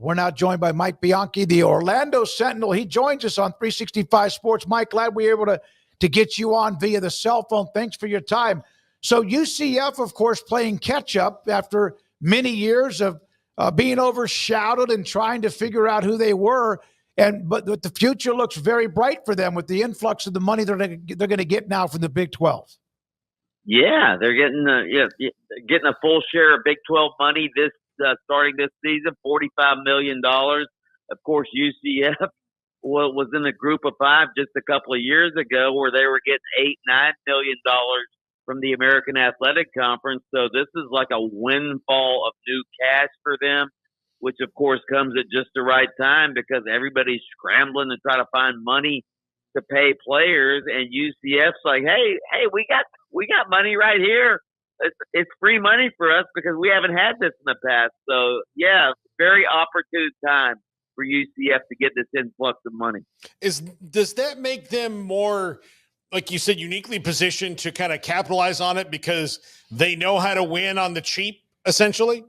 We're now joined by Mike Bianchi, the Orlando Sentinel. He joins us on 365 Sports. Mike, glad we were able to get you on via the cell phone. Thanks for your time. So UCF, of course, playing catch-up after many years of being overshadowed and trying to figure out who they were. But the future looks very bright for them with the influx of the money they're going to get now from the Big 12. Yeah, they're getting getting a full share of Big 12 money this starting this season, $45 million. Of course, UCF was in the group of five just a couple of years ago where they were getting $8-9 million from the American Athletic Conference. So this is like a windfall of new cash for them, which of course comes at just the right time because everybody's scrambling to try to find money to pay players, and UCF's like, hey, we got money right here. It's free money for us because we haven't had this in the past. So yeah, very opportune time for UCF to get this influx of money. Does that make them more, like you said, uniquely positioned to kind of capitalize on it because they know how to win on the cheap, essentially?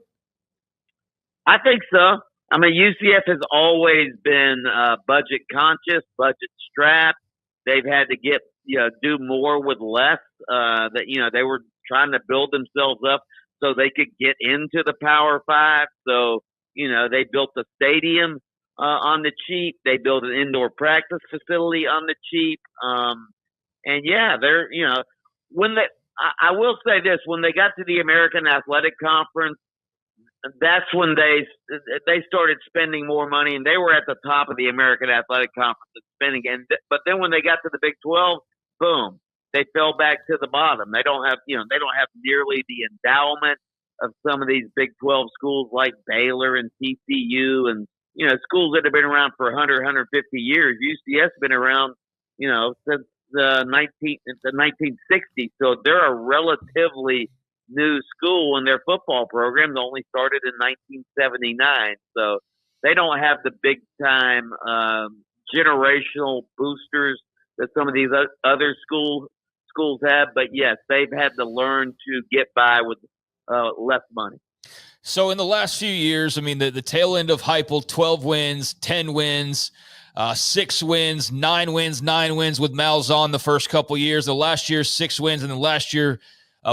I think so. I mean, UCF has always been budget conscious, budget strapped. They've had to do more with less. They were trying to build themselves up so they could get into the Power Five. So, they built a stadium on the cheap. They built an indoor practice facility on the cheap. And yeah, I will say this, when they got to the American Athletic Conference, that's when they started spending more money, and they were at the top of the American Athletic Conference in spending. But then when they got to the Big 12, boom, they fell back to the bottom. They don't have nearly the endowment of some of these Big 12 schools like Baylor and TCU and schools that have been around for 100, 150 years. UCF's been around since the 1960s, so they're a relatively new school, and their football program only started in 1979. So they don't have the big time generational boosters that some of these other schools have. But yes, they've had to learn to get by with less money. So in the last few years, I mean, the tail end of Heupel, 12 wins, 10 wins, 6 wins, 9 wins, 9 wins with Malzahn the first couple years. The last year, 6 wins, and the last year,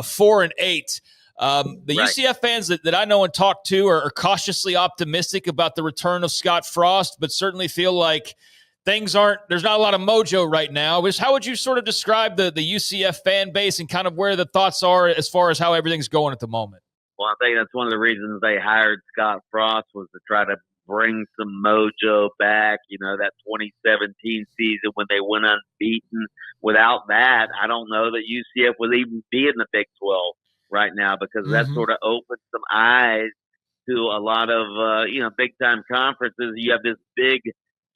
4 and 8. The UCF fans that I know and talk to are cautiously optimistic about the return of Scott Frost, but certainly feel like there's not a lot of mojo right now. How would you sort of describe the UCF fan base and kind of where the thoughts are as far as how everything's going at the moment? Well, I think that's one of the reasons they hired Scott Frost was to try to bring some mojo back. That 2017 season when they went unbeaten. Without that, I don't know that UCF would even be in the Big 12 right now because that sort of opened some eyes to a lot of, big-time conferences. You have this big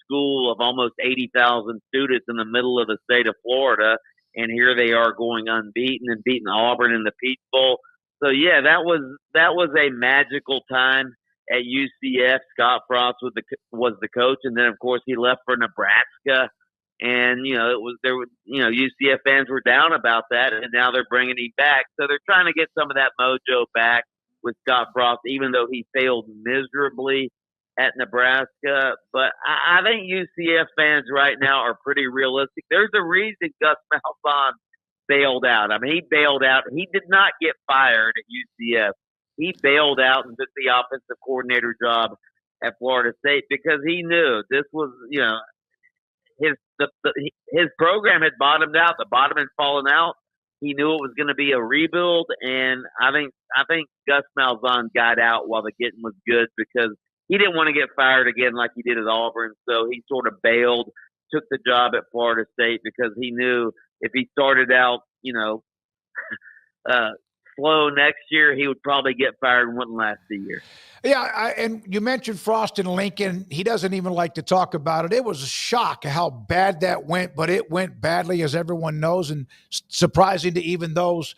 school of almost 80,000 students in the middle of the state of Florida, and here they are going unbeaten and beating Auburn in the Peach Bowl. So, yeah, that was a magical time at UCF. Scott Frost was the coach, and then, of course, he left for Nebraska. And, UCF fans were down about that, and now they're bringing him back. So they're trying to get some of that mojo back with Scott Frost, even though he failed miserably at Nebraska. But I think UCF fans right now are pretty realistic. There's a reason Gus Malzahn bailed out. I mean, he bailed out. He did not get fired at UCF. He bailed out and took the offensive coordinator job at Florida State because he knew this was, his program had bottomed out. The bottom had fallen out. He knew it was going to be a rebuild, and I think Gus Malzahn got out while the getting was good because he didn't want to get fired again like he did at Auburn. So he sort of bailed, took the job at Florida State because he knew if he started out, slow next year, he would probably get fired and wouldn't last a year. Yeah, and you mentioned Frost and Lincoln. He doesn't even like to talk about it. It was a shock how bad that went, but it went badly, as everyone knows, and surprising to even those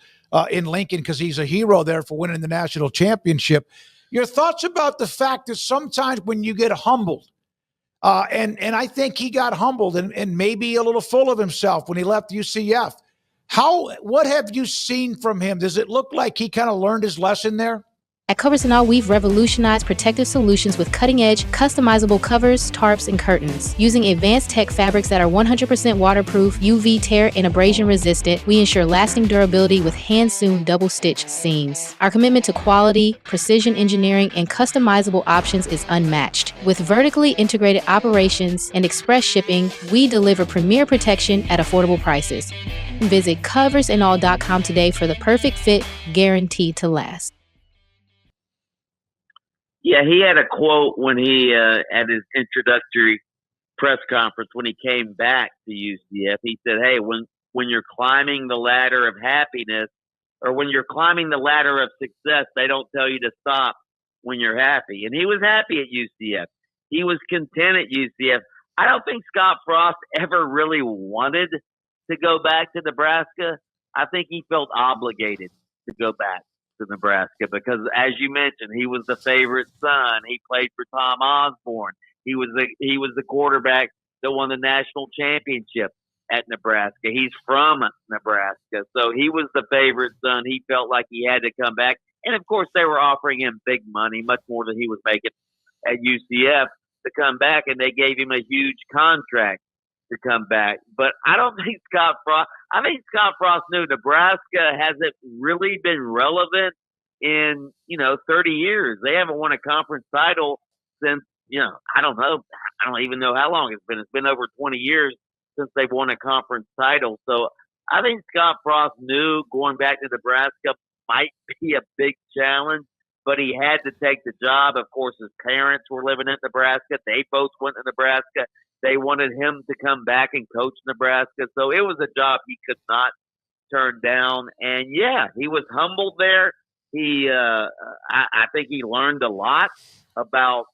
in Lincoln because he's a hero there for winning the national championship. Your thoughts about the fact that sometimes when you get humbled, and I think he got humbled and maybe a little full of himself when he left UCF. What have you seen from him? Does it look like he kind of learned his lesson there? At Covers and All, we've revolutionized protective solutions with cutting-edge, customizable covers, tarps, and curtains. Using advanced tech fabrics that are 100% waterproof, UV tear, and abrasion resistant, we ensure lasting durability with hand-sewn double-stitch seams. Our commitment to quality, precision engineering, and customizable options is unmatched. With vertically integrated operations and express shipping, we deliver premier protection at affordable prices. Visit coversandall.com today for the perfect fit, guaranteed to last. Yeah, he had a quote when he at his introductory press conference when he came back to UCF. He said, "Hey, when you're climbing the ladder of happiness, or when you're climbing the ladder of success, they don't tell you to stop when you're happy." And he was happy at UCF. He was content at UCF. I don't think Scott Frost ever really wanted to go back to Nebraska. I think he felt obligated to go back to Nebraska because, as you mentioned, he was the favorite son. He played for Tom Osborne. He was the quarterback that won the national championship at Nebraska. He's from Nebraska, so he was the favorite son. He felt like he had to come back, and of course, they were offering him big money, much more than he was making at UCF, to come back, and they gave him a huge contract to come back. But I don't think Scott Frost. I think Scott Frost knew Nebraska hasn't really been relevant in 30 years. They haven't won a conference title since I don't know. I don't even know how long it's been. It's been over 20 years since they've won a conference title. So I think Scott Frost knew going back to Nebraska might be a big challenge, but he had to take the job. Of course, his parents were living in Nebraska. They both went to Nebraska. They wanted him to come back and coach Nebraska. So it was a job he could not turn down. And yeah, he was humbled there. I think he learned a lot about,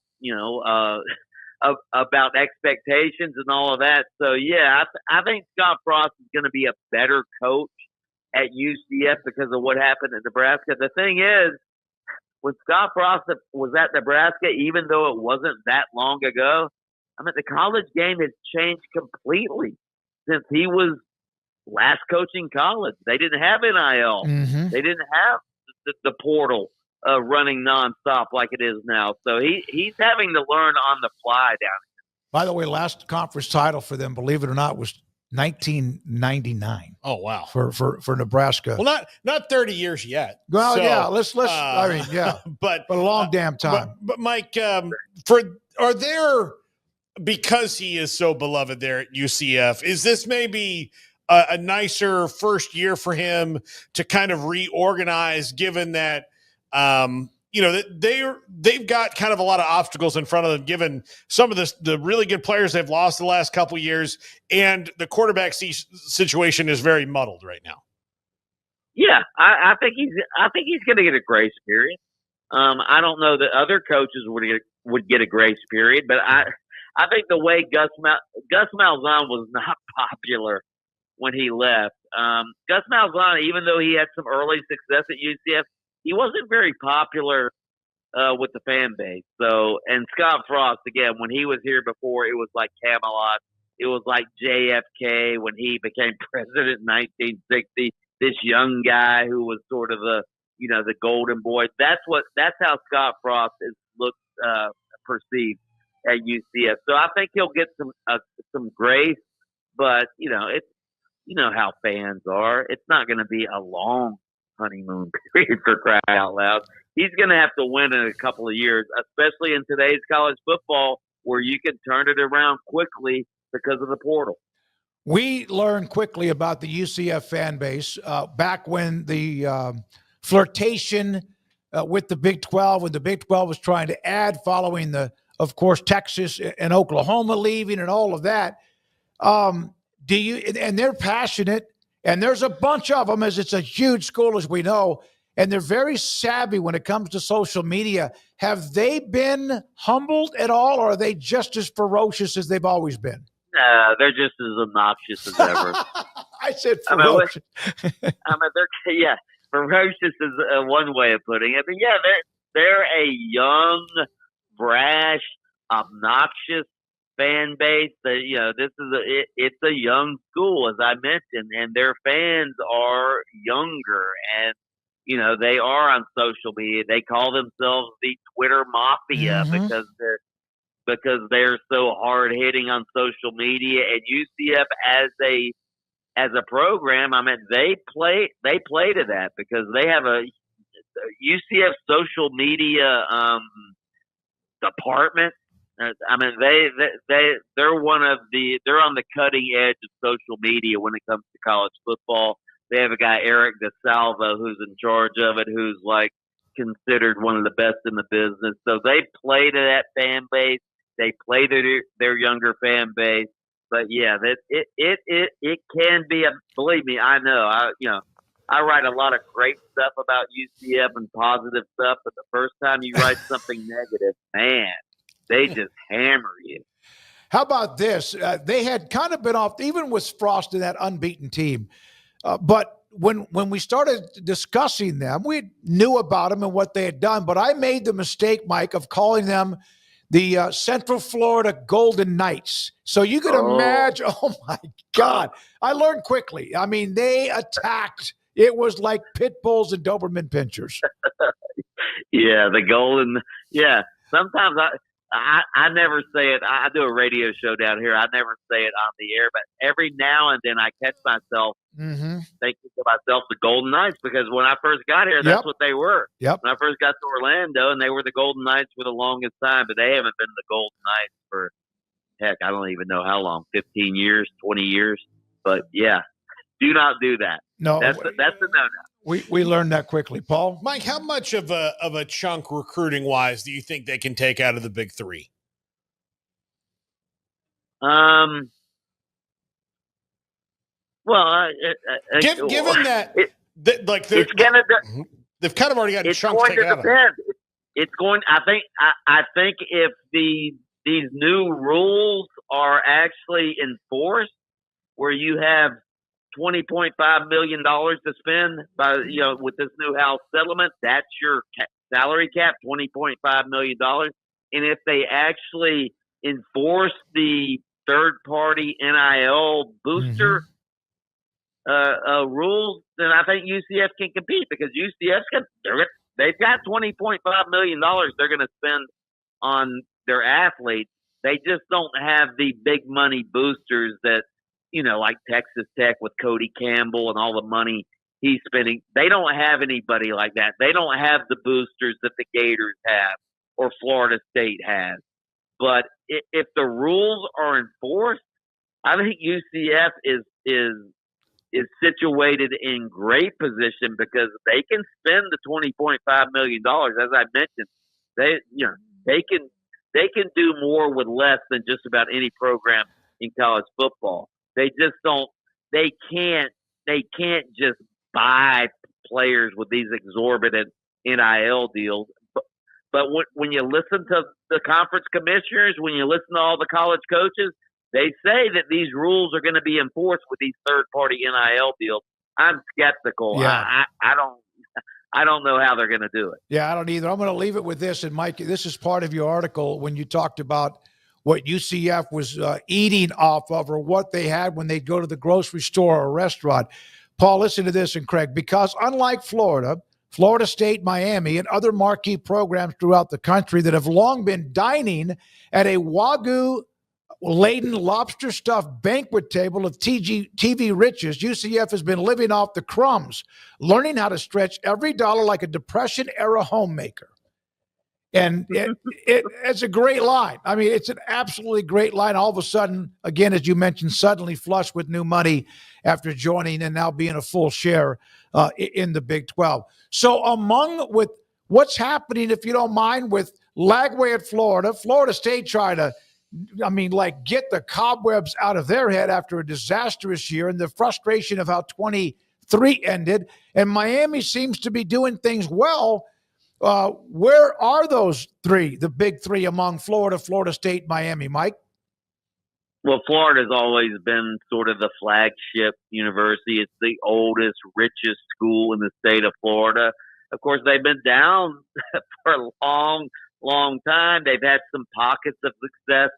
about expectations and all of that. So yeah, I think Scott Frost is going to be a better coach at UCF because of what happened at Nebraska. The thing is, when Scott Frost was at Nebraska, even though it wasn't that long ago, I mean, the college game has changed completely since he was last coaching college. They didn't have NIL. Mm-hmm. They didn't have the portal running nonstop like it is now. So he's having to learn on the fly down here. By the way, last conference title for them, believe it or not, was 1999. Oh wow, for Nebraska. Well, not 30 years yet. Well, so, yeah, let's. I mean, yeah, but a long damn time. But Mike, because he is so beloved there at UCF, is this maybe a nicer first year for him to kind of reorganize, given that they've got kind of a lot of obstacles in front of them, given some of the really good players they've lost the last couple of years, and the quarterback situation is very muddled right now. Yeah, I think he's going to get a grace period. I don't know that other coaches would get a grace period, but I think the way Gus Malzahn was not popular when he left. Gus Malzahn, even though he had some early success at UCF, he wasn't very popular with the fan base. So, and Scott Frost, again, when he was here before, it was like Camelot. It was like JFK when he became president in 1960. This young guy who was sort of the golden boy. That's how Scott Frost is perceived at UCF. So I think he'll get some grace, but it's how fans are. It's not going to be a long honeymoon period for crying out loud. He's going to have to win in a couple of years, especially in today's college football where you can turn it around quickly because of the portal. We learned quickly about the UCF fan base back when the flirtation with the Big 12, when the Big 12 was trying to add following of course, Texas and Oklahoma leaving and all of that. And they're passionate, and there's a bunch of them, as it's a huge school, as we know, and they're very savvy when it comes to social media. Have they been humbled at all, or are they just as ferocious as they've always been? They're just as obnoxious as ever. I said ferocious. Ferocious is one way of putting it. But yeah, they're a young, brash, obnoxious fan base. It's a young school, as I mentioned, and their fans are younger, and they are on social media. They call themselves the Twitter Mafia because they're so hard hitting on social media. And UCF as a program, I mean, they play to that because they have a UCF social media department. I mean, they're they're on the cutting edge of social media when it comes to college football. They have a guy, Eric DeSalvo, who's in charge of it, who's like considered one of the best in the business. So they play to that fan base. They play to their younger fan base. But yeah, that it can be believe me, I know. I write a lot of great stuff about UCF and positive stuff, but the first time you write something negative, man, they just hammer you. How about this? They had kind of been off, even with Frost in that unbeaten team. But when we started discussing them, we knew about them and what they had done. But I made the mistake, Mike, of calling them the Central Florida Golden Knights. So you could imagine, oh my God. I learned quickly. I mean, they attacked. It was like pit bulls and Doberman pinchers. Yeah, the golden. Yeah, sometimes I never say it. I do a radio show down here. I never say it on the air, but every now and then I catch myself thinking to myself the Golden Knights, because when I first got here, that's what they were. Yep. When I first got to Orlando, and they were the Golden Knights for the longest time, but they haven't been the Golden Knights for, heck, I don't even know how long, 15 years, 20 years. But yeah, do not do that. No, that's a no-no. We learned that quickly. Paul? Mike, how much of a chunk recruiting wise do you think they can take out of the big three? Well, given that, like they've kind of already got chunks taken out of them. It's going. I think if these new rules are actually enforced, where you have $20.5 million to spend with this new house settlement, that's your salary cap, $20.5 million. And if they actually enforce the third party NIL booster rules, then I think UCF can compete, because they've got $20.5 million they're going to spend on their athletes. They just don't have the big money boosters that, like Texas Tech with Cody Campbell and all the money he's spending. They don't have anybody like that. They don't have the boosters that the Gators have or Florida State has. But if the rules are enforced, I think UCF is situated in great position, because they can spend the $20.5 million. As I mentioned, they can do more with less than just about any program in college football. They just don't. They can't just buy players with these exorbitant NIL deals. But when you listen to the conference commissioners, when you listen to all the college coaches, they say that these rules are going to be enforced with these third-party NIL deals. I'm skeptical. Yeah. I don't know how they're going to do it. Yeah, I don't either. I'm going to leave it with this. And, Mike, this is part of your article when you talked about what UCF was eating off of, or what they had when they'd go to the grocery store or restaurant. Paul, listen to this, and Craig, because unlike Florida, Florida State, Miami, and other marquee programs throughout the country that have long been dining at a Wagyu-laden lobster-stuffed banquet table of TV riches, UCF has been living off the crumbs, learning how to stretch every dollar like a Depression-era homemaker. And it's a great line. I mean, it's an absolutely great line. All of a sudden, again, as you mentioned, suddenly flush with new money after joining and now being a full share in the Big 12. So with what's happening, if you don't mind, with Lagway at Florida State trying to, get the cobwebs out of their head after a disastrous year and the frustration of how 23 ended. And Miami seems to be doing things well. Where are those three, the big three among Florida State, Miami, Mike? Well, Florida's always been sort of the flagship university. It's the oldest, richest school in the state of Florida. Of course, they've been down for a long, long time. They've had some pockets of success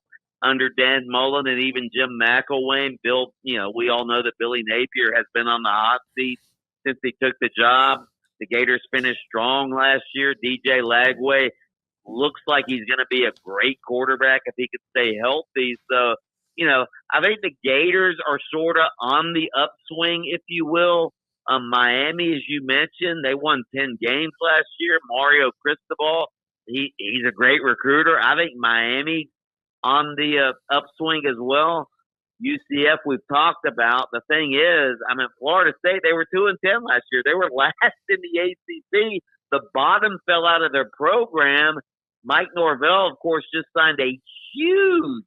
under Dan Mullen and even Jim McElwain. We all know that Billy Napier has been on the hot seat since he took the job. The Gators finished strong last year. DJ Lagway looks like he's going to be a great quarterback if he could stay healthy. So, I think the Gators are sort of on the upswing, if you will. Miami, as you mentioned, they won 10 games last year. Mario Cristobal, he's a great recruiter. I think Miami on the upswing as well. UCF we've talked about. The thing is, Florida State, they were 2-10 last year. They were last in the ACC. The bottom fell out of their program. Mike Norvell, of course, just signed a huge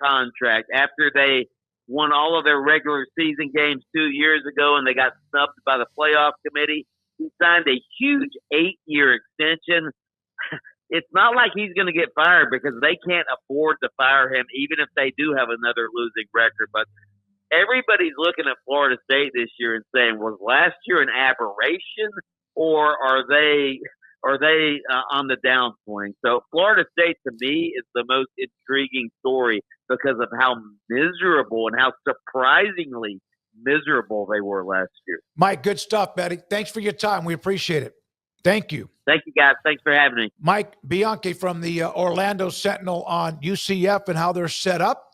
contract after they won all of their regular season games 2 years ago and they got snubbed by the playoff committee. He signed a huge 8-year extension. It's not like he's going to get fired because they can't afford to fire him even if they do have another losing record. But everybody's looking at Florida State this year and saying, was last year an aberration or are they on the downswing? So Florida State, to me, is the most intriguing story because of how miserable and how surprisingly miserable they were last year. Mike, good stuff, buddy. Thanks for your time. We appreciate it. Thank you. Thank you, guys. Thanks for having me. Mike Bianchi from the Orlando Sentinel on UCF and how they're set up.